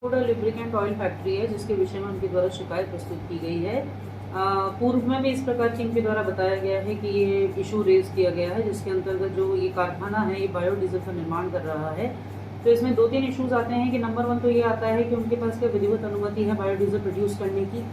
Lubricant oil factory है जिसके विषय में उनके द्वारा शिकायत प्रस्तुत की गई है। पूर्व में भी इस प्रकार की इनके द्वारा बताया गया है कि ये इशू रेज किया गया है, जिसके अंतर्गत जो ये कारखाना है ये बायोडीजल का निर्माण कर रहा है। तो इसमें 2-3 इश्यूज आते हैं कि नंबर 1 तो ये आता है कि उनके पास क्या विधिवत अनुमति है बायोडीजल प्रोड्यूस करने की।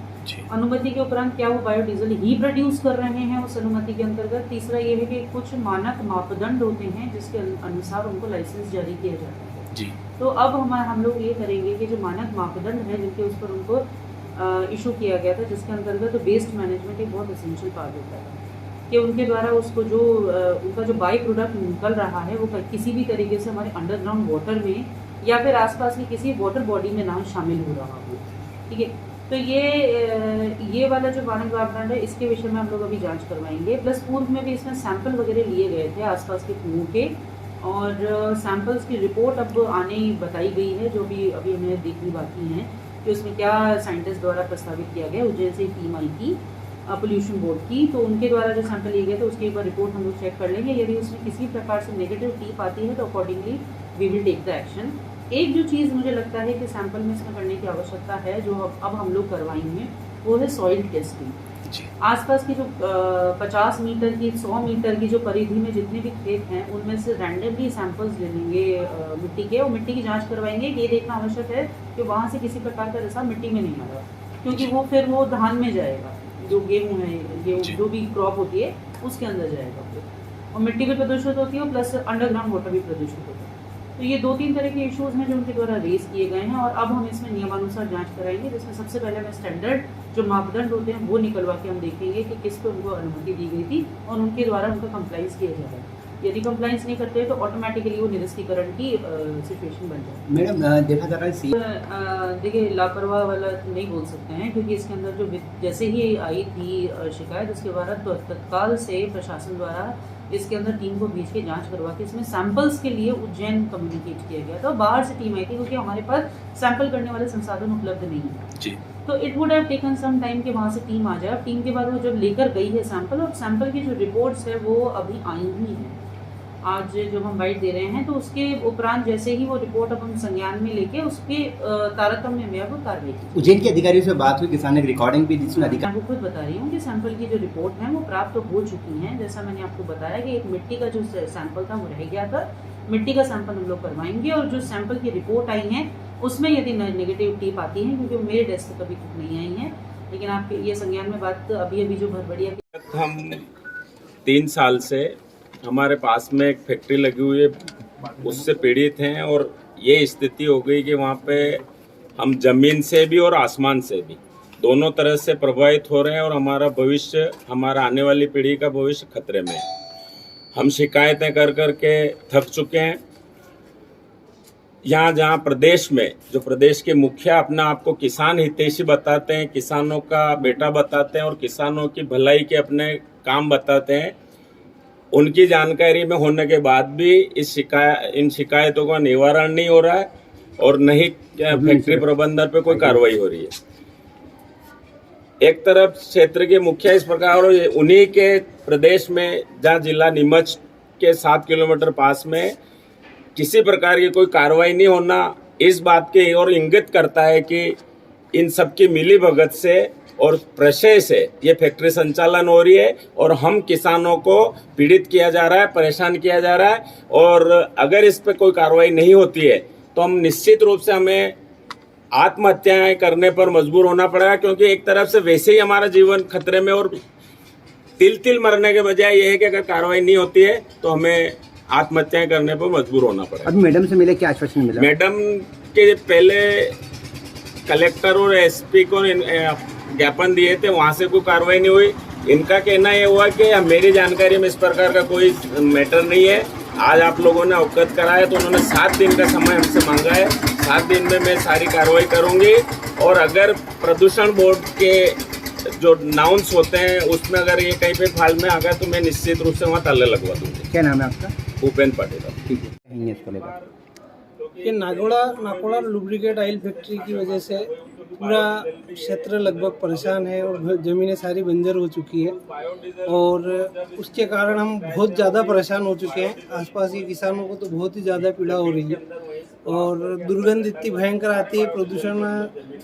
अनुमति के उपरांत क्या वो बायोडीजल ही प्रोड्यूस कर रहे हैं उस अनुमति के अंतर्गत। तीसरा ये है कि कुछ मानक मापदंड होते हैं जिसके अनुसार उनको लाइसेंस जारी किया जाता है जी। तो अब हम लोग ये करेंगे कि जो मानक मापदंड है जिनके उस पर उनको इशू किया गया था, जिसके अंतर्गत वेस्ट मैनेजमेंट एक बहुत एसेंशियल पार्ट होता है कि उनके द्वारा उसको जो उनका जो बाई प्रोडक्ट निकल रहा है वो किसी भी तरीके से हमारे अंडरग्राउंड वाटर में या फिर आसपास की किसी वाटर बॉडी में ना शामिल हो रहा हो। ठीक है, तो ये वाला जो मानक मापदंड है इसके विषय में हम लोग अभी जांच करवाएंगे। प्लस पूर्व में भी इसमें सैंपल वगैरह लिए गए थे आसपास के कुओं के, और सैंपल्स की रिपोर्ट अब आने बताई गई है, जो भी अभी हमें देखनी बाकी है कि उसमें क्या साइंटिस्ट द्वारा प्रस्तावित किया गया। उज्जैन से टीम आई थी पोल्यूशन बोर्ड की, तो उनके द्वारा जो सैंपल लिए गए थे उसके ऊपर रिपोर्ट हम लोग चेक कर लेंगे। यदि उसमें किसी प्रकार से नेगेटिव टीप आती है तो accordingly we will take the action. एक जो चीज़ मुझे लगता है कि सैंपल में इसमें करने की आवश्यकता है, जो अब हम लोग करवाएंगे, वो है सॉइल टेस्टिंग। आसपास की जो 50 मीटर की 100 मीटर की जो परिधि में जितने भी खेत हैं उनमें से रैंडमली सैंपल्स ले लेंगे मिट्टी के, और मिट्टी की जांच करवाएंगे। ये देखना आवश्यक है कि वहाँ से किसी प्रकार का रेसा मिट्टी में नहीं आ रहा, क्योंकि वो फिर वो धान में जाएगा, जो गेहूँ है, गेहूँ जो भी क्रॉप होती है उसके अंदर जाएगा फिर, और मिट्टी भी प्रदूषित होती है प्लस अंडरग्राउंड वाटर भी प्रदूषित होता है। तो ये 2-3 तरह के इश्यूज हैं जो उनके द्वारा रेज किए गए हैं, और अब हम इसमें नियमानुसार जांच कराएंगे, जिसमें सबसे पहले हमें स्टैंडर्ड जो मापदंड होते हैं वो निकलवा के हम देखेंगे कि किस पे उनको अनुमति दी गई थी और उनके द्वारा उनका कंप्लाइंस किया जा रहा है। यदि कंप्लाइंस नहीं करते तो ऑटोमेटिकली वो निरस्तीकरण की सिचुएशन बन जाती है। मैडम देखा जा रहा है देखिए लापरवाह वाला नहीं बोल सकते हैं, क्योंकि इसके अंदर जो जैसे ही आई थी शिकायत उसके बाद तत्काल से प्रशासन द्वारा इसके अंदर टीम को भेज के जांच करवा के इसमें सैंपल्स के लिए उज्जैन कम्युनिकेट किया गया था। बाहर से टीम आई थी क्योंकि हमारे पास सैंपल करने वाले संसाधन उपलब्ध नहीं है, तो it would have taken some time कि वहाँ से टीम आ जाए। टीम के बाद वो जब लेकर गई है सैंपल, और सैंपल की जो रिपोर्ट्स है वो अभी आई हुई हैं, आज जो हम बाइट दे रहे हैं, तो उसके उपरांत जैसे ही वो रिपोर्ट अब हम संज्ञान में लेके उसके तारतम्य में अब कार्रवाई की। उज्जैन के अधिकारियों से बात हुई, किसान ने रिकॉर्डिंग भी जिसमें मैं खुद बता रही हूँ कि सैंपल की जो रिपोर्ट है वो प्राप्त हो चुकी हैं। जैसा मैंने आपको बताया कि एक मिट्टी का जो सैंपल था वो रह गया था, मिट्टी का सैंपल हम लोग करवाएंगे, और जो सैंपल की रिपोर्ट आई है उसमें यदि नेगेटिव टीप आती है, क्योंकि मेरे डेस्क पर कभी तक नहीं आई है, लेकिन आपके ये संज्ञान में बात अभी जो भरबड़िया हम 3 साल से हमारे पास में एक फैक्ट्री लगी हुई है उससे पीड़ित हैं, और ये स्थिति हो गई कि वहाँ पे हम जमीन से भी और आसमान से भी दोनों तरह से प्रभावित हो रहे हैं, और हमारा भविष्य, हमारा आने वाली पीढ़ी का भविष्य खतरे में है। हम शिकायतें कर कर के थक चुके हैं। जहाँ प्रदेश में जो प्रदेश के मुखिया अपना आपको किसान हितैषी बताते हैं, किसानों का बेटा बताते हैं और किसानों की भलाई के अपने काम बताते हैं, उनकी जानकारी में होने के बाद भी इन शिकायतों का निवारण नहीं हो रहा है, और नहीं फैक्ट्री प्रबंधन पे कोई कार्रवाई हो रही है। एक तरफ क्षेत्र के मुखिया इस प्रकार, उन्हीं के प्रदेश में जहाँ जिला नीमच के 7 किलोमीटर पास में किसी प्रकार की कोई कार्रवाई नहीं होना, इस बात के और इंगित करता है कि इन सबकी मिली भगत से और प्रशय से ये फैक्ट्री संचालन हो रही है, और हम किसानों को पीड़ित किया जा रहा है, परेशान किया जा रहा है। और अगर इस पर कोई कार्रवाई नहीं होती है तो हम निश्चित रूप से हमें आत्महत्याएं करने पर मजबूर होना पड़ेगा, क्योंकि एक तरफ से वैसे ही हमारा जीवन खतरे में, और तिल मरने के बजाय ये है कि अगर कार्रवाई नहीं होती है तो हमें आत्महत्याएं करने पर मजबूर होना पड़ेगा। अभी मैडम से मिले, क्या आश्वासन मिला? मैडम के पहले कलेक्टर और एसपी को ज्ञापन दिए थे, वहाँ से कोई कार्रवाई नहीं हुई। इनका कहना ये हुआ कि मेरी जानकारी में इस प्रकार का कोई मैटर नहीं है। आज आप लोगों ने अवगत कराया तो उन्होंने 7 दिन का समय हमसे मांगा है। 7 दिन में मैं सारी कार्रवाई करूंगी, और अगर प्रदूषण बोर्ड के जो नाउंस होते हैं उसमें अगर ये कहीं पे फाल में आ गया तो मैं निश्चित रूप से वहाँ ताले लगवा दूंगी। क्या नाम है आपका? भूपेंद्र पाटिल। ठीक है, इसको लेकर ये नाकोड़ा लुब्रिकेट ऑयल फैक्ट्री की वजह से पूरा क्षेत्र लगभग परेशान है, और ज़मीनें सारी बंजर हो चुकी है, और उसके कारण हम बहुत ज़्यादा परेशान हो चुके हैं। आसपास के किसानों को तो बहुत ही ज़्यादा पीड़ा हो रही है। और दुर्गंध इतनी भयंकर आती है, प्रदूषण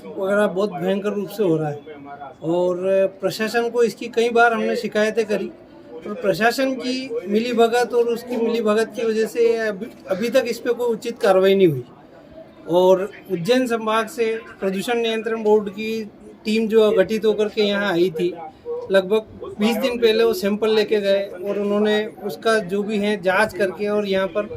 वगैरह बहुत भयंकर रूप से हो रहा है। और प्रशासन को इसकी कई बार हमने शिकायतें करी, और प्रशासन की मिलीभगत और उसकी मिलीभगत की वजह से अभी तक इस पर कोई उचित कार्रवाई नहीं हुई। और उज्जैन संभाग से प्रदूषण नियंत्रण बोर्ड की टीम जो गठित होकर के यहाँ आई थी, लगभग 20 दिन पहले वो सैंपल लेके गए और उन्होंने उसका जो भी है जांच करके और यहाँ पर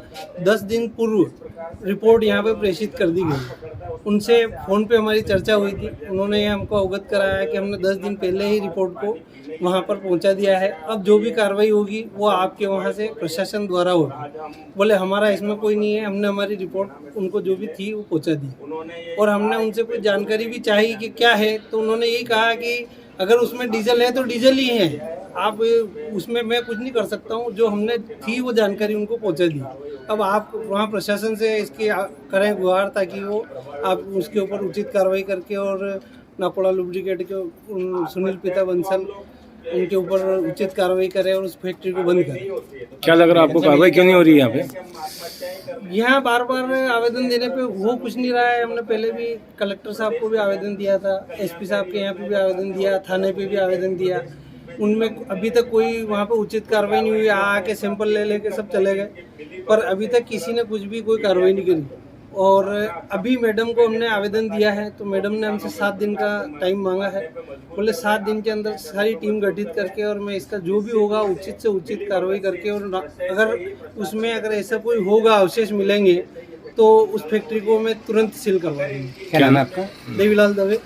10 दिन पूर्व रिपोर्ट यहाँ पे प्रेषित कर दी गई। उनसे फ़ोन पे हमारी चर्चा हुई थी, उन्होंने हमको अवगत कराया कि हमने 10 दिन पहले ही रिपोर्ट को वहाँ पर पहुँचा दिया है, अब जो भी कार्रवाई होगी वो आपके वहाँ से प्रशासन द्वारा होगी। बोले हमारा इसमें कोई नहीं है, हमने हमारी रिपोर्ट उनको जो भी थी वो पहुँचा दी। और हमने उनसे कोई जानकारी भी चाहिए कि क्या है, तो उन्होंने यही कहा कि अगर उसमें डीजल है तो डीजल ही है, आप उसमें मैं कुछ नहीं कर सकता हूँ, जो हमने थी वो जानकारी उनको पहुँचा दी। अब आप वहाँ प्रशासन से इसकी करें गुहार, ताकि वो आप उसके ऊपर उचित कार्रवाई करके और नाकोड़ा लुब्रिकेट के सुनील पिता बंसल उनके ऊपर उचित कार्रवाई करें और उस फैक्ट्री को बंद करें। क्या लग रहा है आपको, कार्रवाई क्यों नहीं हो रही है यहाँ पे? यहाँ बार बार आवेदन देने पे हो कुछ नहीं रहा है। हमने पहले भी कलेक्टर साहब को भी आवेदन दिया था, एसपी साहब के यहाँ पे भी आवेदन दिया, थाने पे भी आवेदन दिया, उनमें अभी तक कोई वहाँ पे उचित कार्रवाई नहीं हुई। आके सैंपल ले लेके सब चले गए, पर अभी तक किसी ने कुछ भी कोई कार्रवाई नहीं करी। और अभी मैडम को हमने आवेदन दिया है, तो मैडम ने हमसे 7 दिन का टाइम मांगा है। बोले 7 दिन के अंदर सारी टीम गठित करके और मैं इसका जो भी होगा उचित से उचित कार्रवाई करके, और अगर उसमें अगर ऐसा कोई होगा अवशेष मिलेंगे तो उस फैक्ट्री को मैं तुरंत सील करवा दूँगी। क्या नाम है आपका? देवीलाल दवे।